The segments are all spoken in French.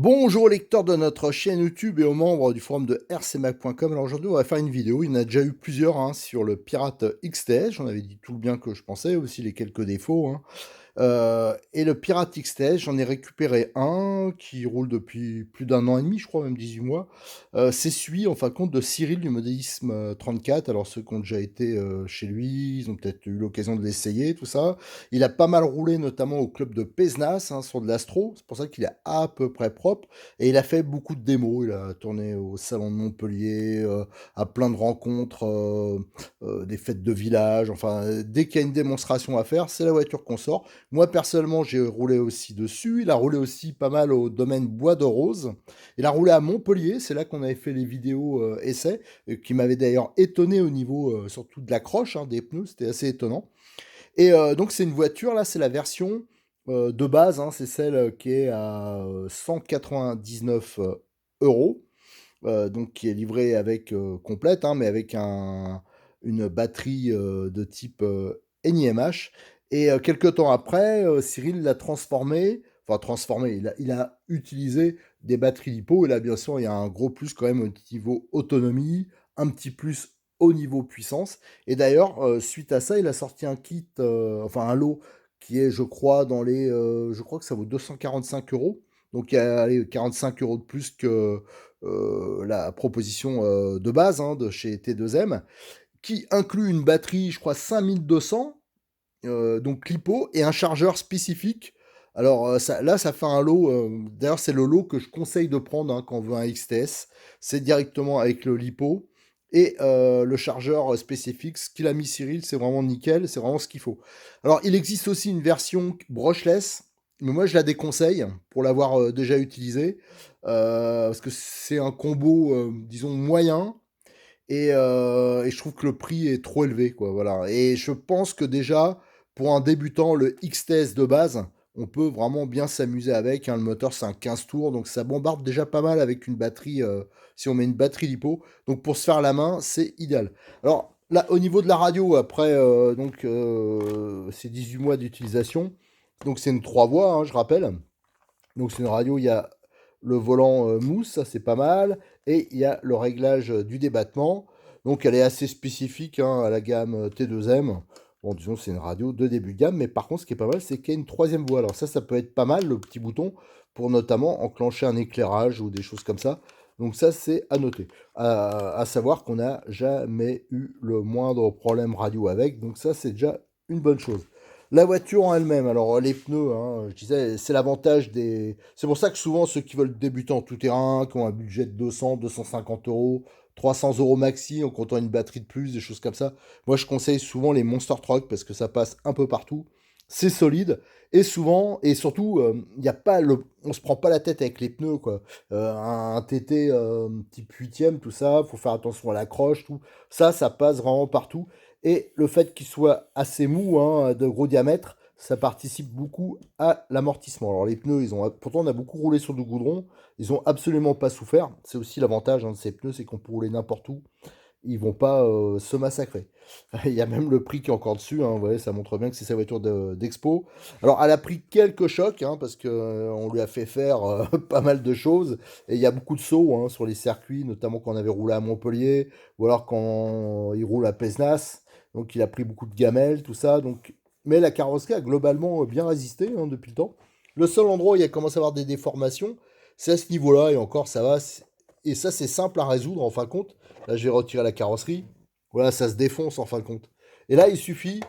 Bonjour aux lecteurs de notre chaîne YouTube et aux membres du forum de rcmac.com. Alors aujourd'hui, on va faire une vidéo. Il y en a déjà eu plusieurs sur le Pirate XTS. J'en avais dit tout le bien que je pensais, aussi les quelques défauts. Et le Pirate XTS, j'en ai récupéré un qui roule depuis plus d'un an et demi, je crois, même 18 mois. C'est celui, en fin de compte, de Cyril du modélisme 34. Alors, ceux qui ont déjà été chez lui, ils ont peut-être eu l'occasion de l'essayer, tout ça. Il a pas mal roulé, notamment au club de Pézenas, sur de l'Astro. C'est pour ça qu'il est à peu près propre. Et il a fait beaucoup de démos. Il a tourné au Salon de Montpellier, à plein de rencontres, des fêtes de village. Enfin, dès qu'il y a une démonstration à faire, c'est la voiture qu'on sort. Moi, personnellement, j'ai roulé aussi dessus. Il a roulé aussi pas mal au domaine Bois de Rose. Il a roulé à Montpellier. C'est là qu'on avait fait les vidéos essais, qui m'avaient d'ailleurs étonné au niveau surtout de l'accroche des pneus. C'était assez étonnant. Et donc, c'est une voiture, là, c'est la version de base. C'est celle qui est à 199 euros. Donc, qui est livrée avec complète, mais avec une batterie de type NiMH. Et quelques temps après, Cyril l'a transformé, il a utilisé des batteries LiPo, et là bien sûr il y a un gros plus quand même au niveau autonomie, un petit plus au niveau puissance, et d'ailleurs suite à ça il a sorti un kit, enfin un lot qui est je crois je crois que ça vaut 245 euros, donc il y a allez, 45 euros de plus que la proposition de base de chez T2M, qui inclut une batterie je crois 5200, donc LiPo, et un chargeur spécifique. Alors là, ça fait un lot. D'ailleurs, c'est le lot que je conseille de prendre quand on veut un XTS. C'est directement avec le LiPo et le chargeur spécifique. Ce qu'il a mis Cyril, c'est vraiment nickel. C'est vraiment ce qu'il faut. Alors, il existe aussi une version brushless, mais moi, je la déconseille pour l'avoir déjà utilisée. Parce que c'est un combo, disons, moyen. Et je trouve que le prix est trop élevé, quoi, voilà. Et je pense que déjà, pour un débutant, le XTS de base, on peut vraiment bien s'amuser avec. Le moteur, c'est un 15 tours, donc ça bombarde déjà pas mal avec une batterie, si on met une batterie LiPo. Donc pour se faire la main, c'est idéal. Alors là, au niveau de la radio, après ces 18 mois d'utilisation, donc c'est une 3 voies, je rappelle. Donc c'est une radio, il y a le volant mousse, ça c'est pas mal, et il y a le réglage du débattement. Donc elle est assez spécifique à la gamme T2M. Bon, disons c'est une radio de début de gamme, mais par contre ce qui est pas mal, c'est qu'il y a une troisième voie. Alors ça peut être pas mal, le petit bouton, pour notamment enclencher un éclairage ou des choses comme ça. Donc ça c'est à noter. À savoir qu'on n'a jamais eu le moindre problème radio avec, donc ça c'est déjà une bonne chose. La voiture en elle-même, alors les pneus, je disais, c'est l'avantage des... C'est pour ça que souvent ceux qui veulent débuter en tout-terrain, qui ont un budget de 200, 250 euros, 300 euros maxi en comptant une batterie de plus, des choses comme ça, moi je conseille souvent les Monster Truck parce que ça passe un peu partout, c'est solide, et souvent, et surtout, il y a pas on se prend pas la tête avec les pneus, quoi. Un TT type 8ème, tout ça, faut faire attention à l'accroche, tout. Ça passe vraiment partout. Et le fait qu'il soit assez mou, de gros diamètre, ça participe beaucoup à l'amortissement. Alors les pneus, pourtant on a beaucoup roulé sur du goudron, ils ont absolument pas souffert. C'est aussi l'avantage de ces pneus, c'est qu'on peut rouler n'importe où, ils vont pas se massacrer. Il y a même le prix qui est encore dessus, vous voyez, ça montre bien que c'est sa voiture d'expo. Alors elle a pris quelques chocs, parce que on lui a fait faire pas mal de choses, et il y a beaucoup de sauts sur les circuits, notamment quand on avait roulé à Montpellier, ou alors quand il roule à Pézenas. Donc il a pris beaucoup de gamelles, tout ça. Donc... Mais la carrosserie a globalement bien résisté depuis le temps. Le seul endroit où il a commencé à avoir des déformations, c'est à ce niveau-là, et encore ça va. Et ça, c'est simple à résoudre en fin de compte. Là, je vais retirer la carrosserie. Voilà, ça se défonce en fin de compte. Et là, il suffit,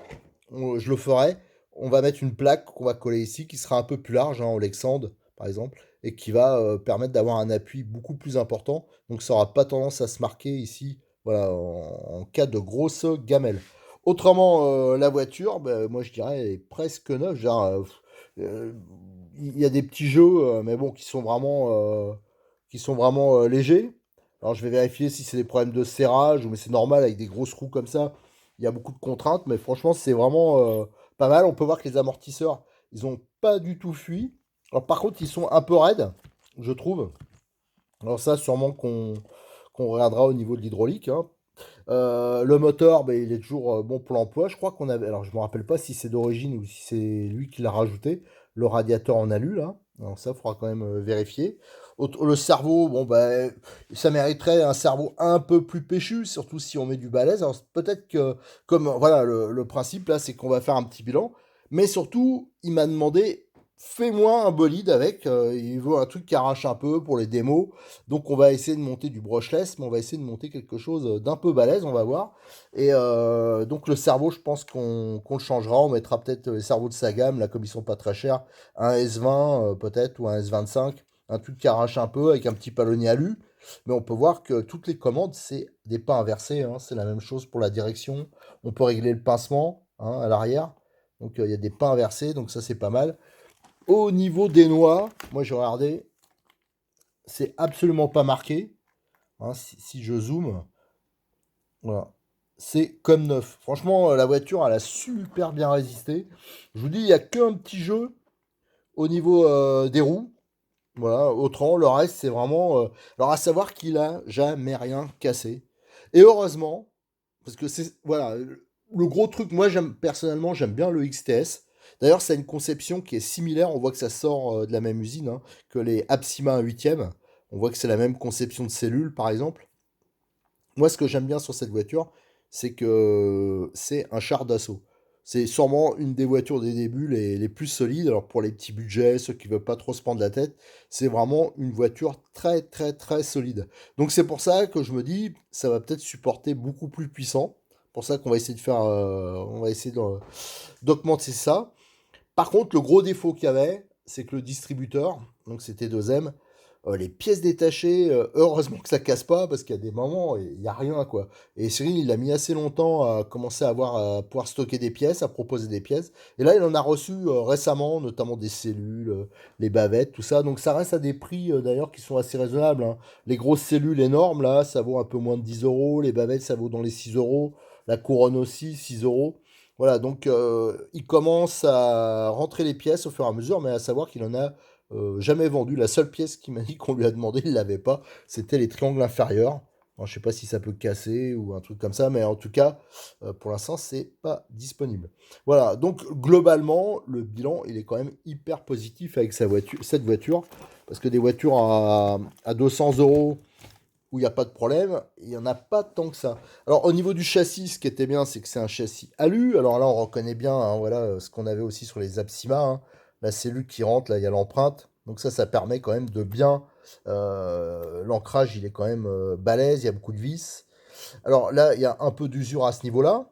je le ferai, on va mettre une plaque qu'on va coller ici, qui sera un peu plus large, en Lexand par exemple, et qui va permettre d'avoir un appui beaucoup plus important. Donc ça n'aura pas tendance à se marquer ici, voilà, en cas de grosse gamelle. Autrement, la voiture, moi je dirais, elle est presque neuve. Il y a des petits jeux, mais bon, qui sont vraiment qui sont vraiment légers. Alors je vais vérifier si c'est des problèmes de serrage, mais c'est normal avec des grosses roues comme ça. Il y a beaucoup de contraintes, mais franchement c'est vraiment pas mal. On peut voir que les amortisseurs, ils ont pas du tout fui. Alors par contre, ils sont un peu raides, je trouve. Alors ça, sûrement qu'on regardera au niveau de l'hydraulique, hein. Le moteur, ben, il est toujours bon pour l'emploi. Je crois qu'on avait. Alors, je me rappelle pas si c'est d'origine ou si c'est lui qui l'a rajouté. Le radiateur en alu, là. Alors, ça, il faudra quand même vérifier. Le cerveau, bon, ben, ça mériterait un cerveau un peu plus péchu, surtout si on met du balèze. Alors, peut-être que, comme, voilà, le principe, là, c'est qu'on va faire un petit bilan. Mais surtout, il m'a demandé, fais-moi un bolide avec. Il veut un truc qui arrache un peu pour les démos. Donc on va essayer de monter du brushless, mais on va essayer de monter quelque chose d'un peu balèze, on va voir. Et donc le cerveau, je pense qu'on le changera. On mettra peut-être les cerveaux de sa gamme, là comme ils sont pas très chers, un S20 peut-être ou un S25, un truc qui arrache un peu avec un petit palonnier alu. Mais on peut voir que toutes les commandes, c'est des pas inversés, hein. C'est la même chose pour la direction. On peut régler le pincement, hein, à l'arrière. Donc il y a des pas inversés, donc ça c'est pas mal. Au niveau des noix, moi j'ai regardé, c'est absolument pas marqué, hein, si je zoome, voilà. C'est comme neuf. Franchement, la voiture, elle a super bien résisté. Je vous dis, il n'y a qu'un petit jeu au niveau des roues. Voilà, autrement, le reste, c'est vraiment. Alors, à savoir qu'il a jamais rien cassé. Et heureusement, parce que c'est. Voilà, le gros truc, moi, personnellement, j'aime bien le XTS. D'ailleurs, c'est une conception qui est similaire. On voit que ça sort de la même usine, hein, que les Absima 1/8e. On voit que c'est la même conception de cellule, par exemple. Moi, ce que j'aime bien sur cette voiture, c'est que c'est un char d'assaut. C'est sûrement une des voitures des débuts les plus solides. Alors pour les petits budgets, ceux qui veulent pas trop se prendre la tête, c'est vraiment une voiture très très très solide. Donc c'est pour ça que je me dis, ça va peut-être supporter beaucoup plus puissant. Pour ça qu'on va essayer de faire, on va essayer d'augmenter ça. Par contre, le gros défaut qu'il y avait, c'est que le distributeur, donc c'était 2M, les pièces détachées, heureusement que ça casse pas, parce qu'il y a des moments, il n'y a rien, quoi. Et Cyril, il a mis assez longtemps à commencer à pouvoir stocker des pièces, à proposer des pièces. Et là, il en a reçu récemment, notamment des cellules, les bavettes, tout ça. Donc ça reste à des prix, d'ailleurs, qui sont assez raisonnables, hein. Les grosses cellules énormes, là, ça vaut un peu moins de 10 euros. Les bavettes, ça vaut dans les 6 euros. La couronne aussi, 6 euros. Voilà, donc il commence à rentrer les pièces au fur et à mesure, mais à savoir qu'il en a jamais vendu. La seule pièce qu'il m'a dit qu'on lui a demandé, il l'avait pas. C'était les triangles inférieurs. Alors, je sais pas si ça peut casser ou un truc comme ça, mais en tout cas, pour l'instant, c'est pas disponible. Voilà, donc globalement, le bilan, il est quand même hyper positif avec cette voiture, parce que des voitures à 200 euros où il n'y a pas de problème, il n'y en a pas tant que ça. Alors au niveau du châssis, ce qui était bien, c'est que c'est un châssis alu. Alors là, on reconnaît bien, hein, voilà, ce qu'on avait aussi sur les Absima, hein. La cellule qui rentre, là, il y a l'empreinte. Donc ça permet quand même de bien... l'ancrage, il est quand même balèze, il y a beaucoup de vis. Alors là, il y a un peu d'usure à ce niveau-là.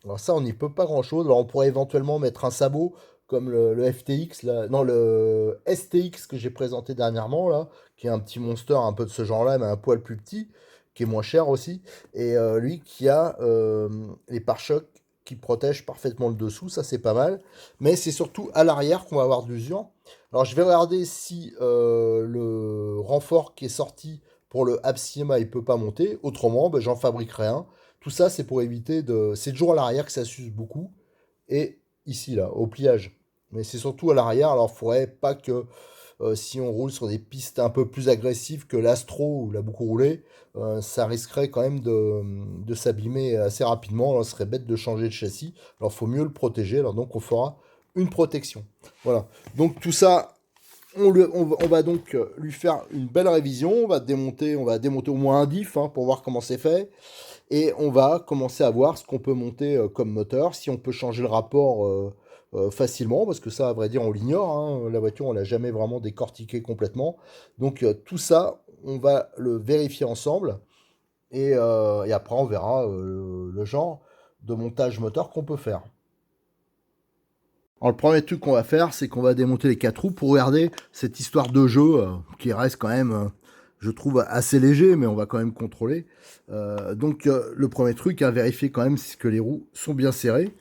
Alors ça, on n'y peut pas grand-chose. Alors on pourrait éventuellement mettre un sabot comme le FTX, là, non, le STX que j'ai présenté dernièrement, là, qui est un petit monster un peu de ce genre-là, mais un poil plus petit, qui est moins cher aussi. Et lui qui a les pare-chocs qui protègent parfaitement le dessous, ça c'est pas mal. Mais c'est surtout à l'arrière qu'on va avoir de l'usure. Alors je vais regarder si le renfort qui est sorti pour le Absima il peut pas monter. Autrement, ben, j'en fabriquerai un. Tout ça, c'est pour éviter de. C'est toujours à l'arrière que ça s'use beaucoup. Et ici, là, au pliage. Mais c'est surtout à l'arrière. Alors, il ne faudrait pas que si on roule sur des pistes un peu plus agressives que l'Astro, où il a beaucoup roulé, ça risquerait quand même de s'abîmer assez rapidement. Alors, ce serait bête de changer de châssis. Alors, il faut mieux le protéger. Alors, donc, on fera une protection. Voilà. Donc, tout ça. On va donc lui faire une belle révision. On va démonter au moins un diff, hein, pour voir comment c'est fait. Et on va commencer à voir ce qu'on peut monter comme moteur, si on peut changer le rapport facilement, parce que ça, à vrai dire, on l'ignore, hein. La voiture, on l'a jamais vraiment décortiquée complètement. Donc tout ça, on va le vérifier ensemble, et après on verra le genre de montage moteur qu'on peut faire. Alors le premier truc qu'on va faire, c'est qu'on va démonter les 4 roues pour regarder cette histoire de jeu qui reste quand même, je trouve, assez léger, mais on va quand même contrôler. Donc le premier truc, à vérifier quand même, c'est que les roues sont bien serrées.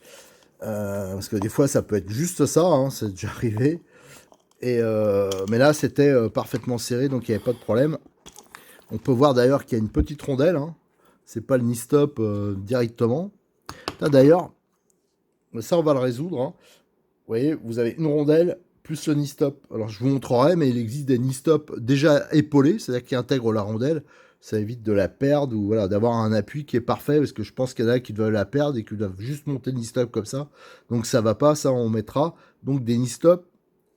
Parce que des fois, ça peut être juste ça, hein, c'est déjà arrivé. Mais là, c'était parfaitement serré, donc il n'y avait pas de problème. On peut voir d'ailleurs qu'il y a une petite rondelle. Hein. C'est pas le knee stop directement. Là, d'ailleurs, ça, on va le résoudre. Hein. Vous voyez, vous avez une rondelle plus le knee stop. Alors, je vous montrerai, mais il existe des knee stop déjà épaulés, c'est-à-dire qui intègrent la rondelle. Ça évite de la perdre ou voilà, d'avoir un appui qui est parfait, parce que je pense qu'il y en a qui doivent la perdre et qui doivent juste monter le knee stop comme ça. Donc, ça va pas, ça, on mettra donc des knee stop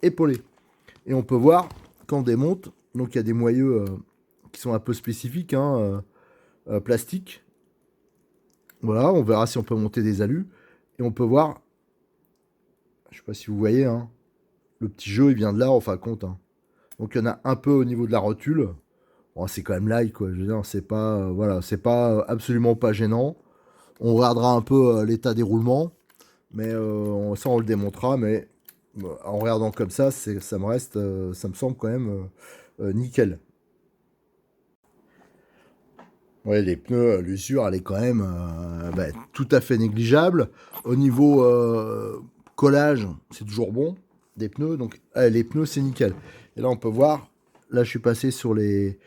épaulés. Et on peut voir, quand on démonte, donc il y a des moyeux qui sont un peu spécifiques, hein, plastiques. Voilà, on verra si on peut monter des alus. Et on peut voir, je sais pas si vous voyez, hein, le petit jeu, il vient de là, en fin de compte. Hein. Donc il y en a un peu au niveau de la rotule. Bon, c'est quand même light, quoi. Je veux dire, c'est pas, voilà, c'est pas absolument pas gênant. On regardera un peu l'état des roulements, mais ça on le démontrera. Mais en regardant comme ça, ça me reste, ça me semble quand même nickel. Ouais, les pneus, l'usure, elle est quand même tout à fait négligeable. Au niveau collage, c'est toujours bon, des pneus. Donc, les pneus, c'est nickel. Et là, on peut voir, là, je suis passé sur les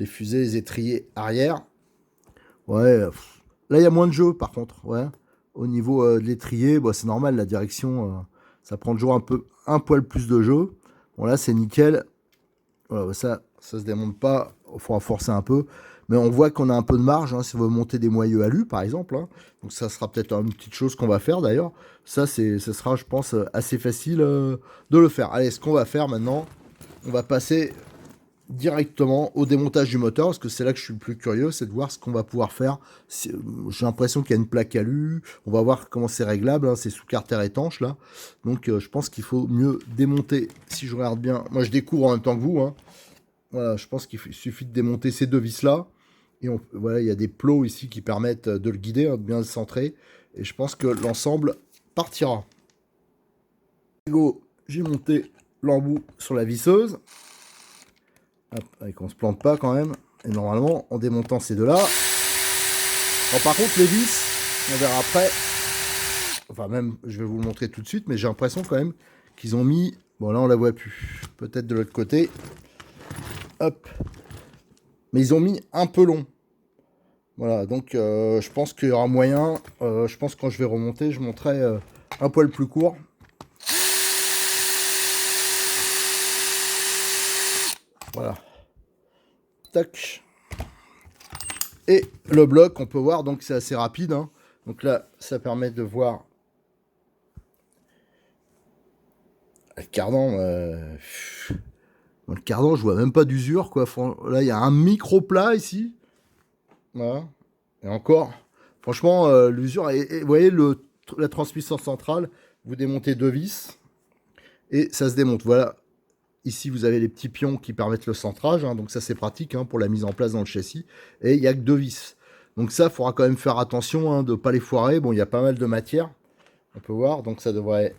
fusées, les étriers arrière. Ouais, là, il y a moins de jeu, par contre. Ouais. Au niveau de l'étrier, bah, c'est normal, la direction, ça prend toujours un poil plus de jeu. Bon, là, c'est nickel. Voilà, ça se démonte pas, il faudra forcer un peu. Mais on voit qu'on a un peu de marge, hein, si on veut monter des moyeux alu, par exemple. Hein. Donc ça sera peut-être une petite chose qu'on va faire d'ailleurs. Ça, ce sera, je pense, assez facile de le faire. Allez, ce qu'on va faire maintenant, on va passer directement au démontage du moteur, parce que c'est là que je suis le plus curieux, c'est de voir ce qu'on va pouvoir faire. J'ai l'impression qu'il y a une plaque alu, on va voir comment c'est réglable, hein, c'est sous carter étanche là. Donc je pense qu'il faut mieux démonter, si je regarde bien, moi je découvre en même temps que vous, hein. Voilà, je pense qu'il suffit de démonter ces deux vis là, et voilà, il y a des plots ici qui permettent de le guider, hein, de bien le centrer, et je pense que l'ensemble partira. Go, j'ai monté l'embout sur la visseuse. Hop, et qu'on se plante pas quand même. Et normalement, en démontant ces deux-là... Alors, par contre, les vis, on verra après. Enfin, même, je vais vous le montrer tout de suite, mais j'ai l'impression quand même qu'ils ont mis... Bon, là, on la voit plus. Peut-être de l'autre côté. Hop. Mais ils ont mis un peu long. Voilà, donc je pense qu'il y aura moyen. Je pense que quand je vais remonter, je monterai un poil plus court. Voilà. Tac. Et le bloc, on peut voir, donc c'est assez rapide. Hein. Donc là, ça permet de voir le cardan. Le cardan, je vois même pas d'usure, quoi. Là, il y a un micro plat ici. Voilà. Et encore, franchement, l'usure. Vous voyez la transmission centrale, vous démontez deux vis et ça se démonte. Voilà. Ici, vous avez les petits pions qui permettent le centrage, hein, donc ça c'est pratique hein, pour la mise en place dans le châssis. Et il n'y a que deux vis. Donc ça, il faudra quand même faire attention hein, de ne pas les foirer. Bon, il y a pas mal de matière, on peut voir, donc ça devrait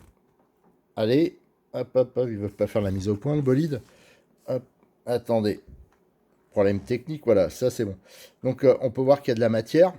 aller. Hop, hop, hop, ils ne veulent pas faire la mise au point, le bolide. Hop, attendez. Problème technique, voilà, ça c'est bon. Donc on peut voir qu'il y a de la matière.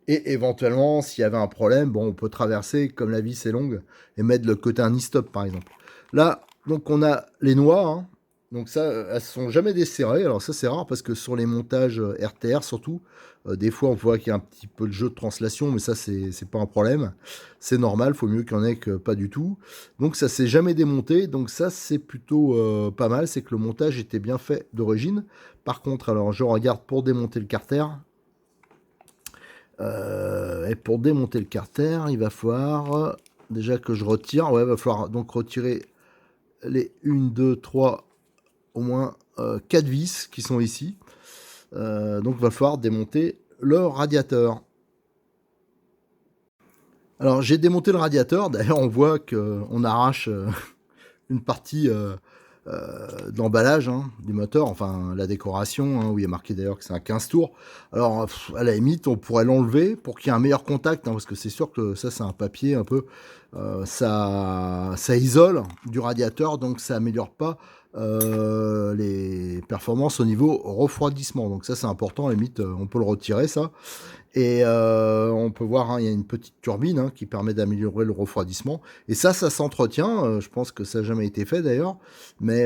Et éventuellement, s'il y avait un problème, bon, on peut traverser, comme la vis est longue, et mettre le côté un e-stop par exemple. Là, donc on a les noix, hein. Donc ça, elles sont jamais desserrées. Alors ça c'est rare parce que sur les montages RTR surtout, des fois on voit qu'il y a un petit peu de jeu de translation, mais ça c'est pas un problème. C'est normal, faut mieux qu'il y en ait que pas du tout. Donc ça s'est jamais démonté, donc ça c'est plutôt pas mal, c'est que le montage était bien fait d'origine. Par contre, alors je regarde pour démonter le carter. Et pour démonter le carter, il va falloir déjà que je retire. Ouais, il va falloir donc retirer les 1, 2, 3, au moins 4 vis qui sont ici. Donc il va falloir démonter le radiateur. Alors j'ai démonté le radiateur. D'ailleurs, on voit qu'on arrache une partie d'emballage hein, du moteur, enfin la décoration, hein, où il est marqué d'ailleurs que c'est un 15 tours. Alors à la limite, on pourrait l'enlever pour qu'il y ait un meilleur contact, hein, parce que c'est sûr que ça c'est un papier un peu, ça isole du radiateur, donc ça améliore pas les performances au niveau refroidissement. Donc ça, c'est important, à la limite, on peut le retirer, ça. Et on peut voir, hein, il y a une petite turbine hein, qui permet d'améliorer le refroidissement. Et ça s'entretient. Je pense que ça n'a jamais été fait d'ailleurs. Mais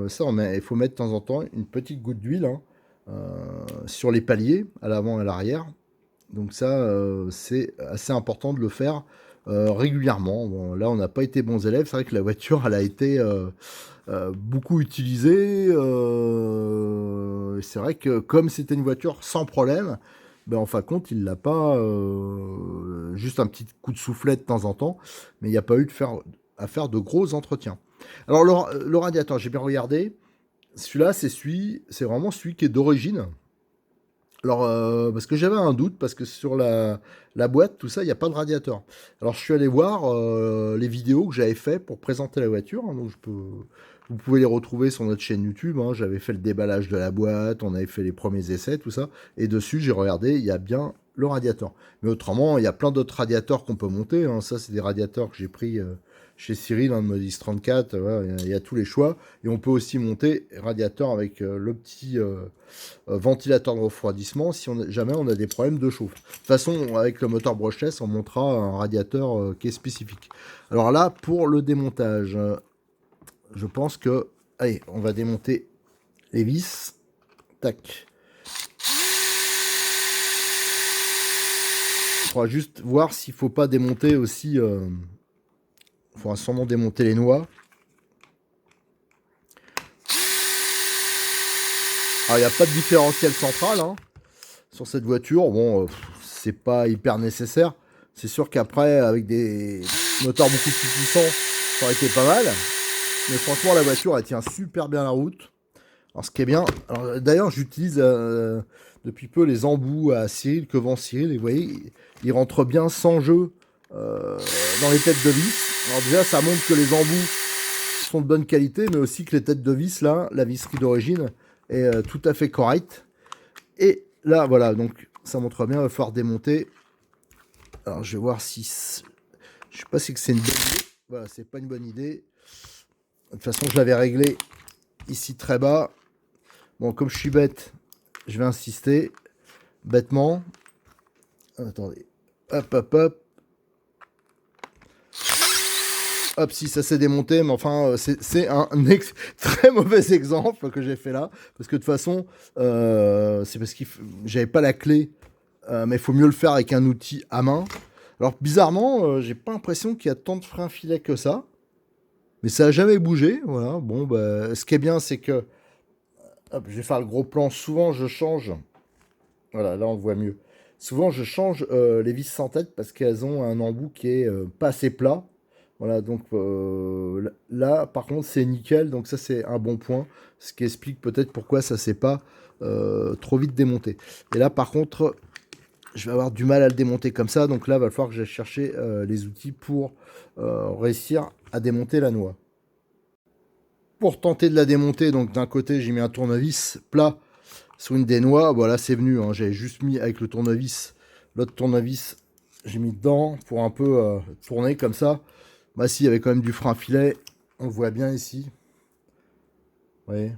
ça, il faut mettre de temps en temps une petite goutte d'huile hein, sur les paliers, à l'avant et à l'arrière. Donc ça, c'est assez important de le faire régulièrement. Bon, là, on n'a pas été bons élèves. C'est vrai que la voiture, elle a été beaucoup utilisée. C'est vrai que comme c'était une voiture sans problème, ben, en fin de compte, il l'a pas juste un petit coup de soufflet de temps en temps, mais il n'y a pas eu à faire de gros entretiens. Alors le radiateur, j'ai bien regardé. Celui-là, c'est vraiment celui qui est d'origine. Alors, parce que j'avais un doute, parce que sur la boîte, tout ça, il n'y a pas de radiateur. Alors, je suis allé voir les vidéos que j'avais fait pour présenter la voiture. Hein, donc, vous pouvez les retrouver sur notre chaîne YouTube. Hein, j'avais fait le déballage de la boîte, on avait fait les premiers essais, tout ça. Et dessus, j'ai regardé, il y a bien le radiateur. Mais autrement, il y a plein d'autres radiateurs qu'on peut monter. Hein. Ça, c'est des radiateurs que j'ai pris chez Cyril, hein, de Modis 34. Voilà, il y a tous les choix. Et on peut aussi monter radiateur avec le petit ventilateur de refroidissement si jamais on a des problèmes de chauffe. De toute façon, avec le moteur brushless, on montera un radiateur qui est spécifique. Alors là, pour le démontage, je pense que... Allez, on va démonter les vis. Tac. Il faudra juste voir s'il ne faut pas démonter aussi... Il faudra sûrement démonter les noix. Alors, il n'y a pas de différentiel central hein, sur cette voiture. Bon, c'est pas hyper nécessaire. C'est sûr qu'après, avec des moteurs beaucoup plus puissants, ça aurait été pas mal. Mais franchement, la voiture, elle tient super bien la route. Alors, ce qui est bien... D'ailleurs, j'utilise depuis peu les embouts à Cyril, que vend Cyril. Et vous voyez, il rentre bien sans jeu dans les têtes de vis. Alors déjà, ça montre que les embouts sont de bonne qualité, mais aussi que les têtes de vis, là, la visserie d'origine, est tout à fait correcte. Et là, voilà, donc ça montre bien, il va falloir démonter. Alors, je vais voir si... Je sais pas si c'est une bonne idée. Voilà, c'est pas une bonne idée. De toute façon, je l'avais réglé ici très bas. Bon, comme je suis bête, je vais insister. Bêtement. Attendez. Hop, hop, hop. Hop, si ça s'est démonté, mais enfin, c'est un très mauvais exemple que j'ai fait là. Parce que de toute façon, c'est parce que j'avais pas la clé. Mais il faut mieux le faire avec un outil à main. Alors, bizarrement, j'ai pas l'impression qu'il y a tant de freins filets que ça. Mais ça a jamais bougé. Voilà. Bon, bah, ce qui est bien, c'est que... Hop, je vais faire le gros plan. Souvent, je change... Voilà, là, on le voit mieux. Souvent, je change les vis sans tête parce qu'elles ont un embout qui est pas assez plat. Voilà, donc là, par contre, c'est nickel. Donc ça, c'est un bon point. Ce qui explique peut-être pourquoi ça s'est pas trop vite démonté. Et là, par contre, je vais avoir du mal à le démonter comme ça. Donc là, il va falloir que j'aille chercher les outils pour réussir à démonter la noix. Pour tenter de la démonter, donc d'un côté, j'ai mis un tournevis plat sur une des noix. Voilà, c'est venu. Hein. J'avais juste mis avec le tournevis, l'autre tournevis, j'ai mis dedans pour un peu tourner comme ça. Bah si, il y avait quand même du frein filet. On le voit bien ici. Vous voyez.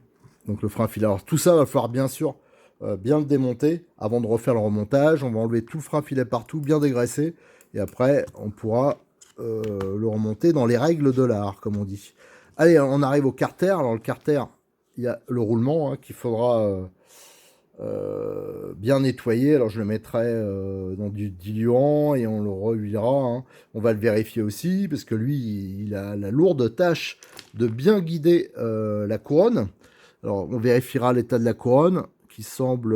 Donc le frein filet. Alors tout ça, va falloir bien sûr bien le démonter avant de refaire le remontage. On va enlever tout le frein filet partout, bien dégraisser. Et après, on pourra le remonter dans les règles de l'art, comme on dit. Allez, on arrive au carter. Alors le carter, il y a le roulement hein, qu'il faudra bien nettoyer. Alors je le mettrai dans du diluant et on le rehuilera. Hein. On va le vérifier aussi parce que lui, il a la lourde tâche de bien guider la couronne. Alors on vérifiera l'état de la couronne qui semble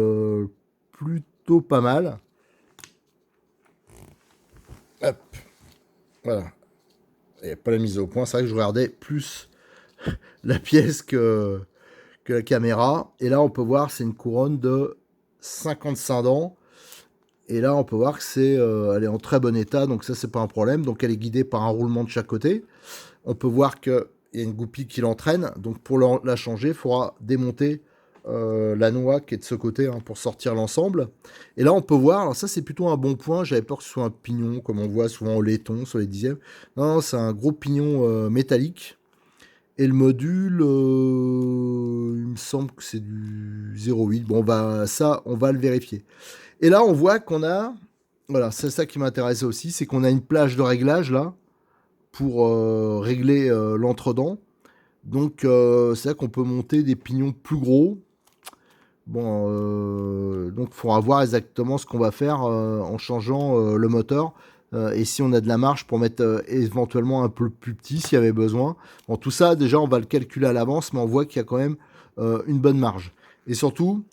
plutôt pas mal. Hop, voilà. Il n'y a pas la mise au point. C'est vrai que je regardais plus la pièce que la caméra. Et là, on peut voir c'est une couronne de 55 dents. Et là, on peut voir que elle est en très bon état, donc ça, c'est pas un problème. Donc, elle est guidée par un roulement de chaque côté. On peut voir qu'il y a une goupille qui l'entraîne. Donc, pour la changer, il faudra démonter la noix qui est de ce côté hein, pour sortir l'ensemble. Et là, on peut voir, alors ça, c'est plutôt un bon point. J'avais peur que ce soit un pignon, comme on voit souvent au laiton sur les dixièmes. Non, c'est un gros pignon métallique. Et le module, il me semble que c'est du 0,8. Bon, ça, on va le vérifier. Et là, on voit qu'on a... Voilà, c'est ça qui m'intéressait aussi, c'est qu'on a une plage de réglage, là, pour régler l'entredent. Donc, c'est là qu'on peut monter des pignons plus gros. Bon, donc il faudra voir exactement ce qu'on va faire en changeant le moteur. Et si on a de la marge pour mettre éventuellement un peu plus petit s'il y avait besoin. Bon, tout ça, déjà, on va le calculer à l'avance, mais on voit qu'il y a quand même une bonne marge. Et surtout,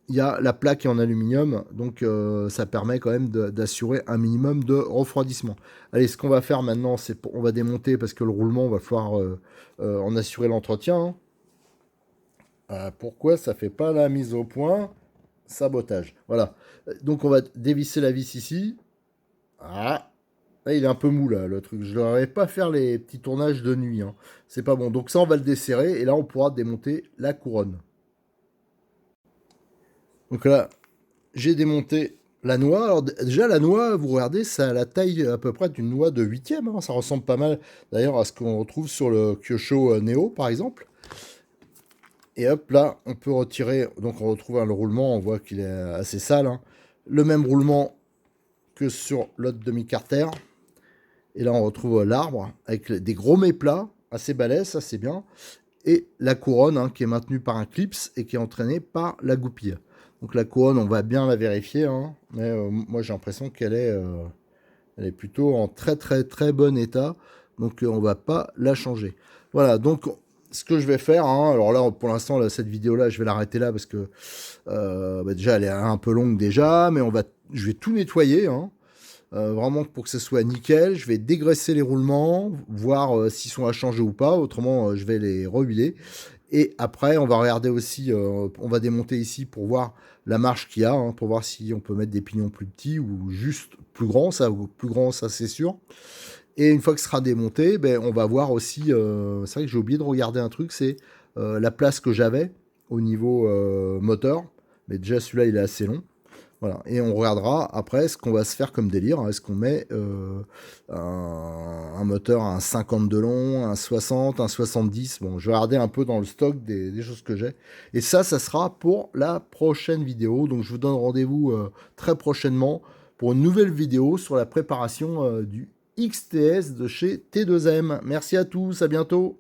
il y a la plaque est en aluminium, donc ça permet quand même d'assurer un minimum de refroidissement. Allez, ce qu'on va faire maintenant, c'est on va démonter parce que le roulement, on va falloir en assurer l'entretien, hein. Pourquoi ça fait pas la mise au point? Sabotage. Voilà. Donc on va dévisser la vis ici. Ah, là, il est un peu mou là, le truc. Je ne devrais pas faire les petits tournages de nuit, hein. C'est pas bon. Donc ça, on va le desserrer et là, on pourra démonter la couronne. Donc là, j'ai démonté la noix. Alors déjà, la noix, vous regardez, ça a la taille à peu près d'une noix de 8e, hein. Ça ressemble pas mal d'ailleurs à ce qu'on retrouve sur le Kyosho Neo, par exemple. Et hop, là, on peut retirer. Donc on retrouve le roulement, on voit qu'il est assez sale, hein. Le même roulement que sur l'autre demi-carter. Et là, on retrouve l'arbre avec des gros méplats, assez balèzes, ça c'est bien. Et la couronne, hein, qui est maintenue par un clips et qui est entraînée par la goupille. Donc la couronne, on va bien la vérifier, hein, mais moi j'ai l'impression elle est plutôt en très très très bon état. Donc on va pas la changer. Voilà, donc ce que je vais faire, hein, alors là pour l'instant cette vidéo là je vais l'arrêter là parce que déjà elle est un peu longue déjà, mais je vais tout nettoyer, hein, vraiment pour que ce soit nickel. Je vais dégraisser les roulements, voir s'ils sont à changer ou pas, autrement je vais les rehuiler. Et après, on va regarder aussi, on va démonter ici pour voir la marge qu'il y a, hein, pour voir si on peut mettre des pignons plus petits ou juste plus grands, ça c'est sûr. Et une fois que ce sera démonté, ben, on va voir aussi, c'est vrai que j'ai oublié de regarder un truc, c'est la place que j'avais au niveau moteur. Mais déjà celui-là il est assez long. Voilà. Et on regardera après ce qu'on va se faire comme délire, hein. Est-ce qu'on met un moteur à un 50 de long, un 60, un 70? Bon, je vais regarder un peu dans le stock des choses que j'ai. Et ça sera pour la prochaine vidéo. Donc je vous donne rendez-vous très prochainement pour une nouvelle vidéo sur la préparation du XTS de chez T2M. Merci à tous, à bientôt.